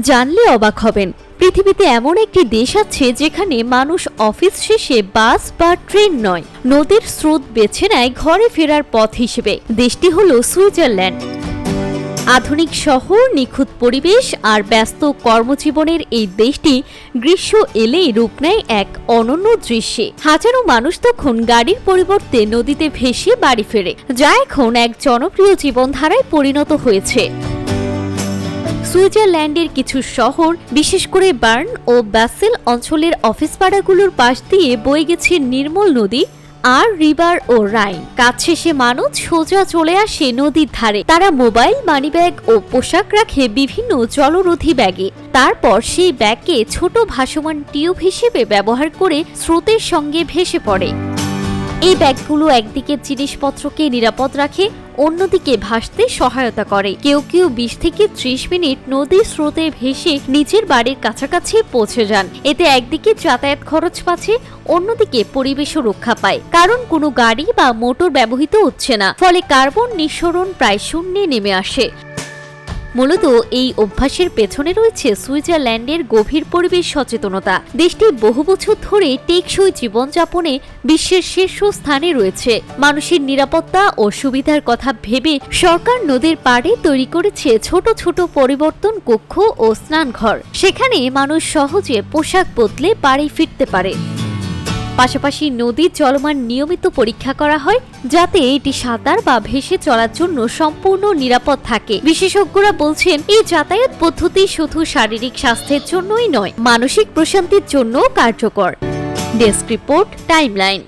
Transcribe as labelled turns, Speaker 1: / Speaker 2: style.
Speaker 1: জানলে অবাক হবেন, পৃথিবীতে এমন একটি দেশ আছে যেখানে মানুষ অফিস শেষে বাস বা ট্রেন নয়, নদীর স্রোত বেছে নেয় ঘরে ফেরার পথ হিসেবে। দেশটি হলো সুইজারল্যান্ড। আধুনিক শহর, নিখুঁত পরিবেশ আর ব্যস্ত কর্মজীবনের এই দেশটি গ্রীষ্ম এলেই রূপ নেয় এক অনন্য দৃশ্যে। হাজারো মানুষ তখন গাড়ির পরিবর্তে নদীতে ভেসে বাড়ি ফেরে, যা এখন এক জনপ্রিয় জীবনধারায় পরিণত হয়েছে। সুইজারল্যান্ডের কিছু শহর, বিশেষ করে বার্ন ও ব্যাসেল অঞ্চলের অফিস পাড়াগুলোর পাশ দিয়ে বয়ে গেছে নির্মল নদী আর রিভার ও রাইন। কাজ শেষে মানুষ সোজা চলে আসে নদীর ধারে। তারা মোবাইল, মানিব্যাগ ও পোশাক রাখে বিভিন্ন জলরোধী ব্যাগে। তারপর সেই ব্যাগকে ছোট ভাসমান টিউব হিসেবে ব্যবহার করে স্রোতের সঙ্গে ভেসে পড়ে। এই ব্যাগগুলো একদিকে জিনিসপত্রকে নিরাপদ রাখে, অন্যদিকে ভাসতে সহায়তা করে। কেউ কেউ 20 থেকে 30 মিনিট নদীর স্রোতে ভেসে নিজের বাড়ির কাছাকাছি পৌঁছে যান। এতে একদিকে যাতায়াত খরচ বাঁচে, অন্যদিকে পরিবেশও রক্ষা পায়, কারণ কোনো গাড়ি বা মোটর ব্যবহৃত হচ্ছে না। ফলে কার্বন নিঃসরণ প্রায় শূন্যে নেমে আসে। মূলত এই অভ্যাসের পেছনে রয়েছে সুইজারল্যান্ডের গভীর পরিবেশ সচেতনতা। দেশটি বহু বছর ধরে টেকসই জীবনযাপনে বিশ্বের শীর্ষ স্থানে রয়েছে। মানুষের নিরাপত্তা ও সুবিধার কথা ভেবে সরকার নদীর পাড়ে তৈরি করেছে ছোট ছোট পরিবর্তন কক্ষ ও স্নানঘর। সেখানে মানুষ সহজে পোশাক বদলে বাড়ি ফিরতে পারে। পাশাপাশি নদীর জলমান নিয়মিত পরীক্ষা করা হয়, যাতে এটি সাঁতার বা ভেসে চলার জন্য সম্পূর্ণ নিরাপদ থাকে। বিশেষজ্ঞরা বলছেন, এই যাতায়াত পদ্ধতি শুধু শারীরিক স্বাস্থ্যের জন্যই নয়, মানসিক প্রশান্তির জন্য কার্যকর। Desk report, timeline.